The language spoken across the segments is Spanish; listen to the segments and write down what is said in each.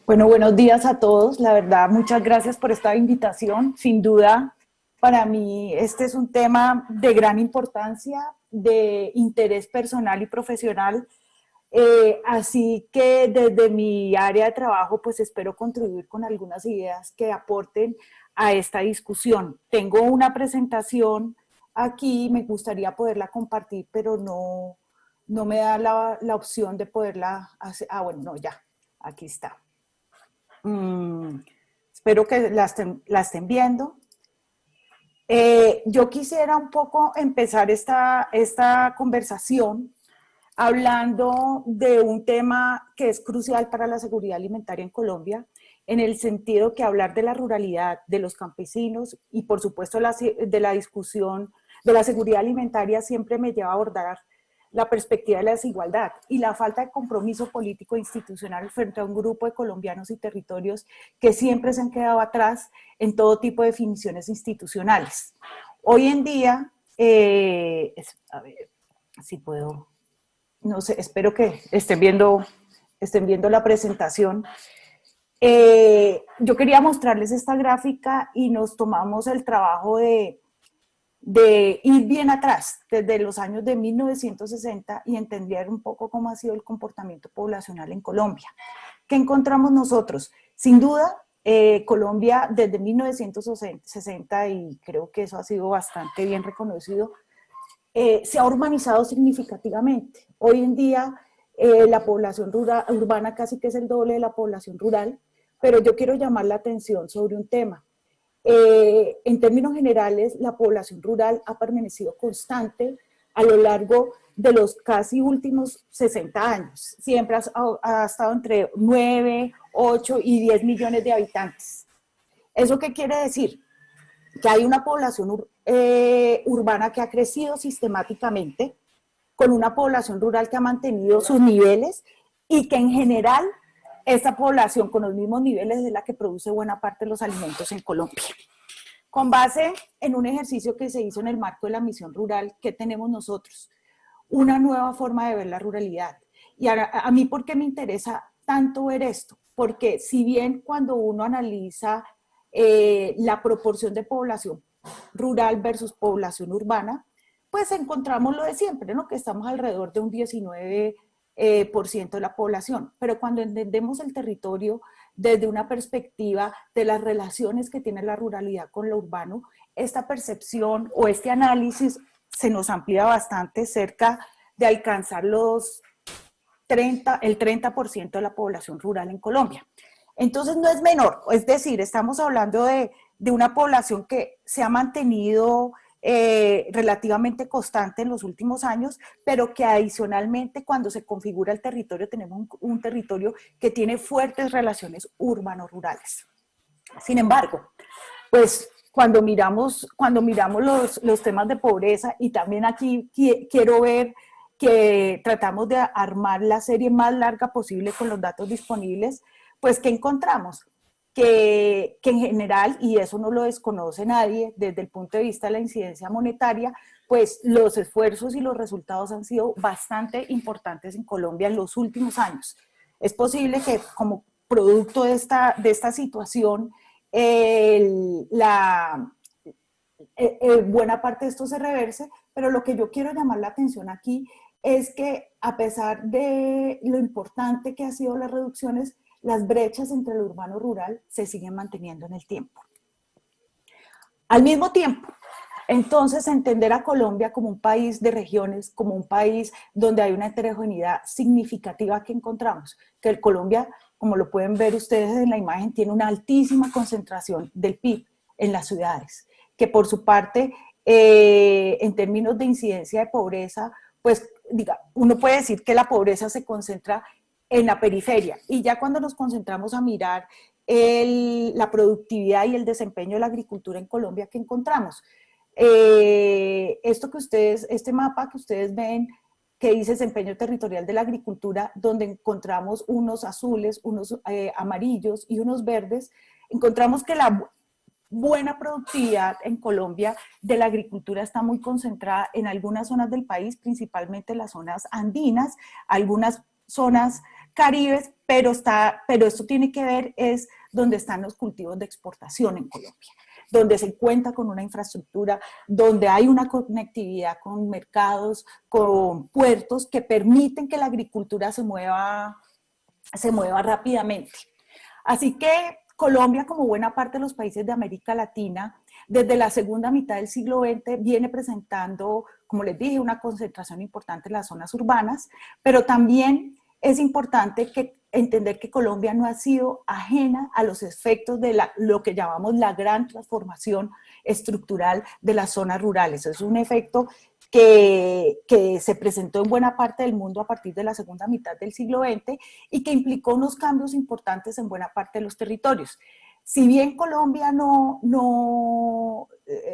Bueno, buenos días a todos. La verdad, muchas gracias por esta invitación. Sin duda, para mí este es un tema de gran importancia, de interés personal y profesional. Así que desde mi área de trabajo, pues espero contribuir con algunas ideas que aporten a esta discusión. Tengo una presentación aquí, me gustaría poderla compartir, pero no me da la opción de poderla hacer. Ah, bueno, no, ya, aquí está. Mm, espero que la estén viendo. Yo quisiera un poco empezar esta conversación hablando de un tema que es crucial para la seguridad alimentaria en Colombia, en el sentido que hablar de la ruralidad, de los campesinos y por supuesto de la discusión de la seguridad alimentaria siempre me lleva a abordar la perspectiva de la desigualdad y la falta de compromiso político e institucional frente a un grupo de colombianos y territorios que siempre se han quedado atrás en todo tipo de definiciones institucionales. Hoy en día, a ver si puedo, no sé, espero que estén viendo la presentación. Yo quería mostrarles esta gráfica y nos tomamos el trabajo de ir bien atrás, desde los años de 1960 y entender un poco cómo ha sido el comportamiento poblacional en Colombia. ¿Qué encontramos nosotros? Sin duda, Colombia desde 1960, y creo que eso ha sido bastante bien reconocido, se ha urbanizado significativamente. Hoy en día la población urbana casi que es el doble de la población rural, pero yo quiero llamar la atención sobre un tema. En términos generales, la población rural ha permanecido constante a lo largo de los casi últimos 60 años. Siempre ha estado entre 9, 8 y 10 millones de habitantes. ¿Eso qué quiere decir? Que hay una población urbana que ha crecido sistemáticamente, con una población rural que ha mantenido sus niveles y que en general esta población con los mismos niveles es la que produce buena parte de los alimentos en Colombia. Con base en un ejercicio que se hizo en el marco de la misión rural, ¿qué tenemos nosotros? Una nueva forma de ver la ruralidad. Y a mí, ¿por qué me interesa tanto ver esto? Porque si bien cuando uno analiza la proporción de población rural versus población urbana, pues encontramos lo de siempre, ¿no? Que estamos alrededor de un 19% de la población. Pero cuando entendemos el territorio desde una perspectiva de las relaciones que tiene la ruralidad con lo urbano, esta percepción o este análisis se nos amplía bastante, cerca de alcanzar el 30% de la población rural en Colombia. Entonces no es menor, es decir, estamos hablando de una población que se ha mantenido relativamente constante en los últimos años, pero que adicionalmente cuando se configura el territorio tenemos un territorio que tiene fuertes relaciones urbano-rurales. Sin embargo, pues cuando miramos los temas de pobreza, y también aquí quiero ver que tratamos de armar la serie más larga posible con los datos disponibles, pues ¿qué encontramos? Que en general, y eso no lo desconoce nadie, desde el punto de vista de la incidencia monetaria, pues los esfuerzos y los resultados han sido bastante importantes en Colombia en los últimos años. Es posible que como producto de esta situación, buena parte de esto se reverse, pero lo que yo quiero llamar la atención aquí es que a pesar de lo importante que han sido las reducciones, las brechas entre lo urbano y rural se siguen manteniendo en el tiempo. Al mismo tiempo, entonces, entender a Colombia como un país de regiones, como un país donde hay una heterogeneidad significativa que encontramos, que el Colombia, como lo pueden ver ustedes en la imagen, tiene una altísima concentración del PIB en las ciudades, que por su parte, en términos de incidencia de pobreza, pues uno puede decir que la pobreza se concentra en la periferia, y ya cuando nos concentramos a mirar la productividad y el desempeño de la agricultura en Colombia, ¿qué encontramos? Este mapa que ustedes ven que dice desempeño territorial de la agricultura, donde encontramos unos azules, unos amarillos y unos verdes, encontramos que la buena productividad en Colombia de la agricultura está muy concentrada en algunas zonas del país, principalmente las zonas andinas, algunas zonas caribes, pero esto tiene que ver es donde están los cultivos de exportación en Colombia, donde se cuenta con una infraestructura, donde hay una conectividad con mercados, con puertos que permiten que la agricultura se mueva rápidamente. Así que Colombia, como buena parte de los países de América Latina, desde la segunda mitad del siglo XX viene presentando, como les dije, una concentración importante en las zonas urbanas, pero también es importante entender que Colombia no ha sido ajena a los efectos de lo que llamamos la gran transformación estructural de las zonas rurales. Es un efecto que se presentó en buena parte del mundo a partir de la segunda mitad del siglo XX y que implicó unos cambios importantes en buena parte de los territorios. Si bien Colombia no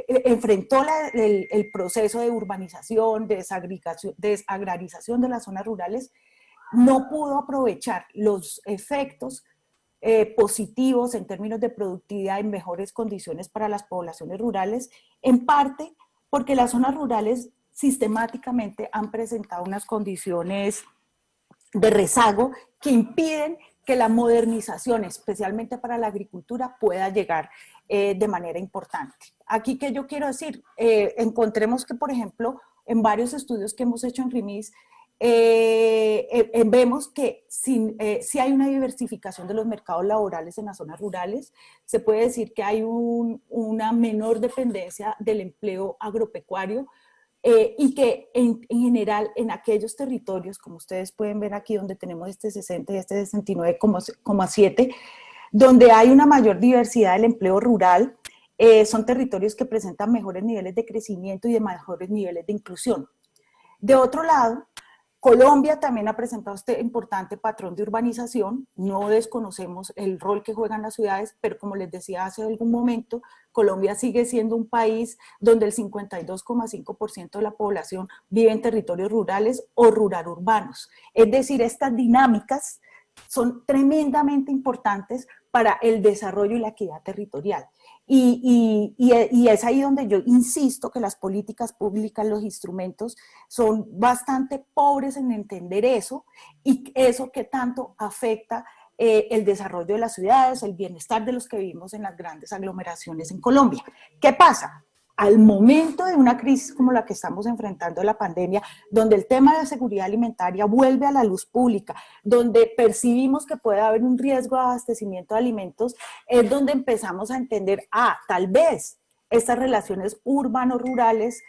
enfrentó el proceso de urbanización, desagrarización de las zonas rurales, no pudo aprovechar los efectos positivos en términos de productividad en mejores condiciones para las poblaciones rurales, en parte porque las zonas rurales sistemáticamente han presentado unas condiciones de rezago que impiden que la modernización, especialmente para la agricultura, pueda llegar de manera importante. Aquí, ¿qué yo quiero decir? Encontremos que, por ejemplo, en varios estudios que hemos hecho en RIMIS, vemos que si hay una diversificación de los mercados laborales en las zonas rurales, se puede decir que hay una menor dependencia del empleo agropecuario, y que en general en aquellos territorios, como ustedes pueden ver aquí donde tenemos este 60 y este 69,7, donde hay una mayor diversidad del empleo rural, son territorios que presentan mejores niveles de crecimiento y de mejores niveles de inclusión. De otro lado, Colombia también ha presentado este importante patrón de urbanización, no desconocemos el rol que juegan las ciudades, pero como les decía hace algún momento, Colombia sigue siendo un país donde el 52,5% de la población vive en territorios rurales o rural urbanos. Es decir, estas dinámicas son tremendamente importantes para el desarrollo y la equidad territorial. Y es ahí donde yo insisto que las políticas públicas, los instrumentos, son bastante pobres en entender eso y eso que tanto afecta el desarrollo de las ciudades, el bienestar de los que vivimos en las grandes aglomeraciones en Colombia. ¿Qué pasa? Al momento de una crisis como la que estamos enfrentando, la pandemia, donde el tema de seguridad alimentaria vuelve a la luz pública, donde percibimos que puede haber un riesgo de abastecimiento de alimentos, es donde empezamos a entender, tal vez estas relaciones urbano-rurales,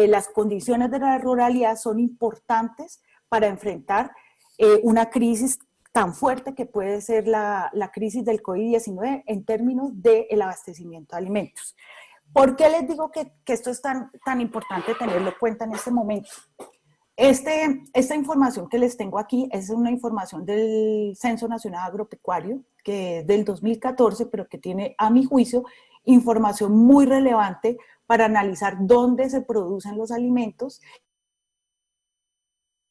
las condiciones de la ruralidad son importantes para enfrentar una crisis tan fuerte que puede ser la crisis del COVID-19 en términos del abastecimiento de alimentos. ¿Por qué les digo que esto es tan importante tenerlo en cuenta en este momento? Esta información que les tengo aquí es una información del Censo Nacional Agropecuario, que es del 2014, pero que tiene, a mi juicio, información muy relevante para analizar dónde se producen los alimentos.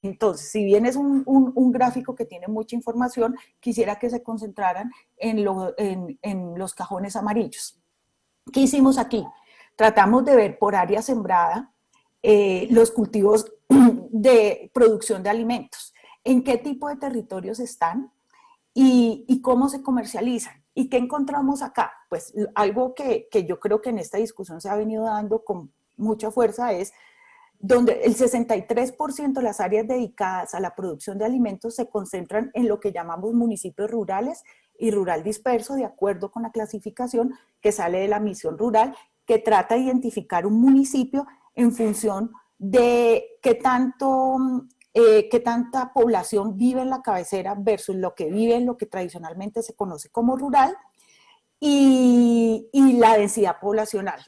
Entonces, si bien es un gráfico que tiene mucha información, quisiera que se concentraran en los cajones amarillos. ¿Qué hicimos aquí? Tratamos de ver por área sembrada los cultivos de producción de alimentos, en qué tipo de territorios están y cómo se comercializan. ¿Y qué encontramos acá? Pues algo que yo creo que en esta discusión se ha venido dando con mucha fuerza es donde el 63% de las áreas dedicadas a la producción de alimentos se concentran en lo que llamamos municipios rurales y rural disperso, de acuerdo con la clasificación que sale de la misión rural, que trata de identificar un municipio en función de qué tanta población vive en la cabecera versus lo que vive en lo que tradicionalmente se conoce como rural y la densidad poblacional.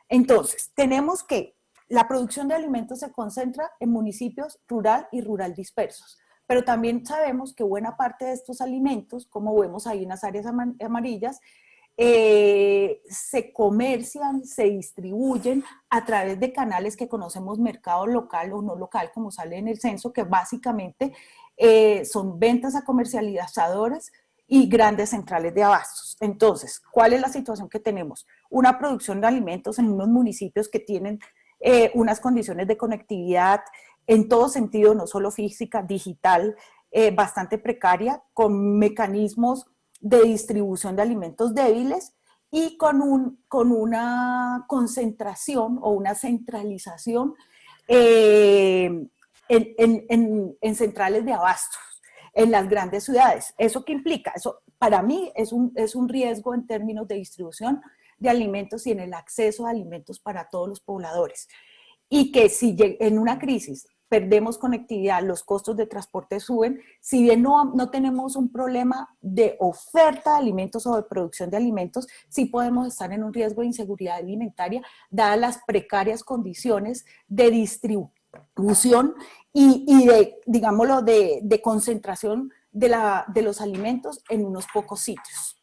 Entonces, tenemos que la producción de alimentos se concentra en municipios rural y rural dispersos, pero también sabemos que buena parte de estos alimentos, como vemos ahí en las áreas amarillas, se comercian, se distribuyen a través de canales que conocemos mercado local o no local, como sale en el censo, que básicamente son ventas a comercializadores y grandes centrales de abastos. Entonces, ¿cuál es la situación que tenemos? Una producción de alimentos en unos municipios que tienen unas condiciones de conectividad en todo sentido, no solo física, digital, bastante precaria, con mecanismos de distribución de alimentos débiles y con una concentración o una centralización en centrales de abastos en las grandes ciudades. ¿Eso qué implica? Eso para mí es un riesgo en términos de distribución de alimentos y en el acceso a alimentos para todos los pobladores. Y que si en una crisis perdemos conectividad, los costos de transporte suben, si bien no tenemos un problema de oferta de alimentos o de producción de alimentos, sí podemos estar en un riesgo de inseguridad alimentaria, dadas las precarias condiciones de distribución y de, digámoslo, de concentración de los alimentos en unos pocos sitios.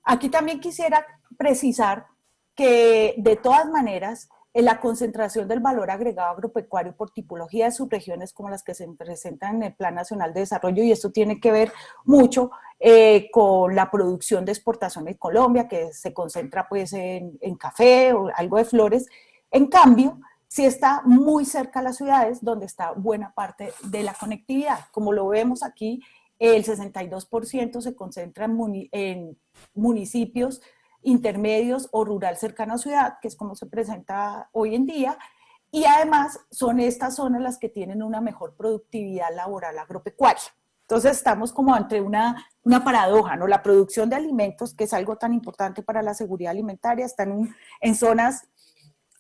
Aquí también quisiera precisar que de todas maneras, la concentración del valor agregado agropecuario por tipología de subregiones como las que se presentan en el Plan Nacional de Desarrollo, y esto tiene que ver mucho con la producción de exportación en Colombia, que se concentra pues en café o algo de flores. En cambio, sí está muy cerca a las ciudades, donde está buena parte de la conectividad. Como lo vemos aquí, el 62% se concentra en municipios intermedios o rural cercano a ciudad, que es como se presenta hoy en día, y además son estas zonas las que tienen una mejor productividad laboral agropecuaria. Entonces estamos como ante una paradoja, ¿no? La producción de alimentos, que es algo tan importante para la seguridad alimentaria, está en zonas,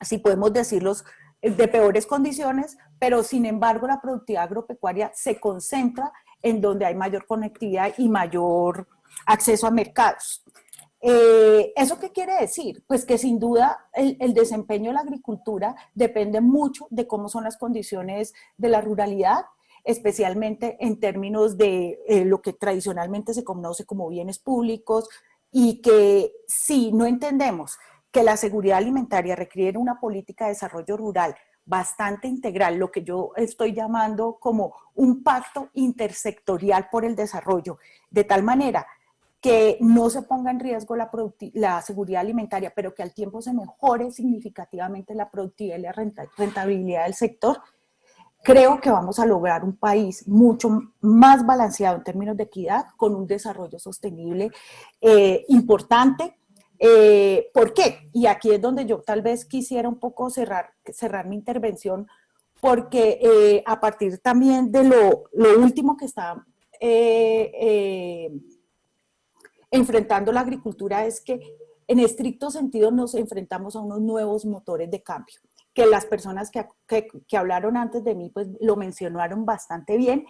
si podemos decirlos, de peores condiciones, pero sin embargo la productividad agropecuaria se concentra en donde hay mayor conectividad y mayor acceso a mercados. ¿Eso qué quiere decir? Pues que sin duda el desempeño de la agricultura depende mucho de cómo son las condiciones de la ruralidad, especialmente en términos de lo que tradicionalmente se conoce como bienes públicos, y que si no entendemos que la seguridad alimentaria requiere una política de desarrollo rural bastante integral, lo que yo estoy llamando como un pacto intersectorial por el desarrollo, de tal manera que no se ponga en riesgo la seguridad alimentaria, pero que al tiempo se mejore significativamente la productividad y la rentabilidad del sector, creo que vamos a lograr un país mucho más balanceado en términos de equidad, con un desarrollo sostenible importante. ¿Por qué? Y aquí es donde yo tal vez quisiera un poco cerrar mi intervención, porque a partir también de lo último que está enfrentando la agricultura, es que en estricto sentido nos enfrentamos a unos nuevos motores de cambio, que las personas que hablaron antes de mí pues lo mencionaron bastante bien,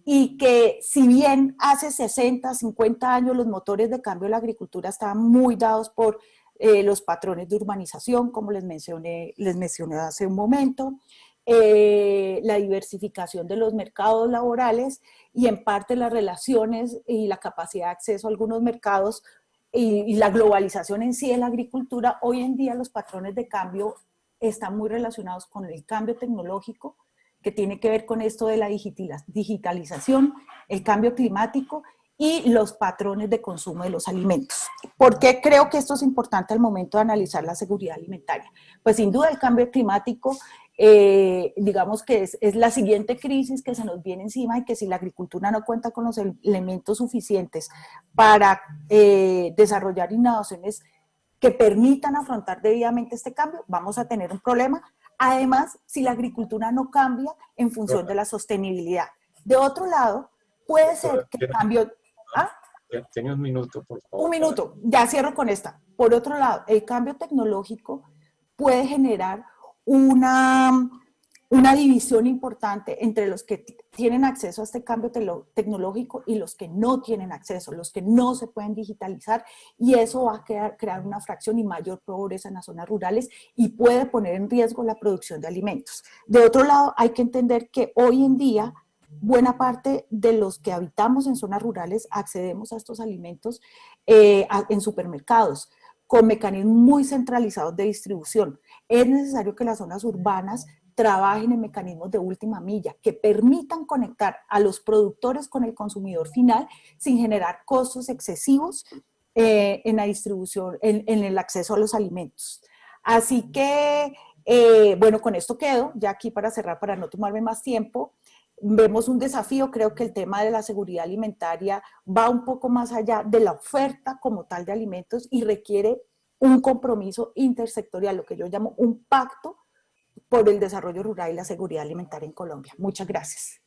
y que si bien hace 60, 50 años los motores de cambio de la agricultura estaban muy dados por los patrones de urbanización, como les mencioné hace un momento, la diversificación de los mercados laborales y en parte las relaciones y la capacidad de acceso a algunos mercados y la globalización en sí de la agricultura, hoy en día los patrones de cambio están muy relacionados con el cambio tecnológico, que tiene que ver con esto de la digitalización, el cambio climático y los patrones de consumo de los alimentos. ¿Por qué creo que esto es importante al momento de analizar la seguridad alimentaria? Pues sin duda el cambio climático, digamos que es la siguiente crisis que se nos viene encima, y que si la agricultura no cuenta con los elementos suficientes para desarrollar innovaciones que permitan afrontar debidamente este cambio, vamos a tener un problema. Además, si la agricultura no cambia en función de la sostenibilidad. De otro lado, puede ser que el cambio... ¿Ah? Tiene un minuto, por favor. Un minuto, ya cierro con esta. Por otro lado, el cambio tecnológico puede generar una división importante entre los que tienen acceso a este cambio tecnológico y los que no tienen acceso, los que no se pueden digitalizar, y eso va a crear una fracción y mayor pobreza en las zonas rurales y puede poner en riesgo la producción de alimentos. De otro lado, hay que entender que hoy en día buena parte de los que habitamos en zonas rurales accedemos a estos alimentos en supermercados, con mecanismos muy centralizados de distribución. Es necesario que las zonas urbanas trabajen en mecanismos de última milla que permitan conectar a los productores con el consumidor final sin generar costos excesivos en la distribución, en el acceso a los alimentos. Así que, bueno, con esto quedo, ya aquí para cerrar, para no tomarme más tiempo. vemos un desafío. Creo que el tema de la seguridad alimentaria va un poco más allá de la oferta como tal de alimentos y requiere un compromiso intersectorial, lo que yo llamo un pacto por el desarrollo rural y la seguridad alimentaria en Colombia. Muchas gracias.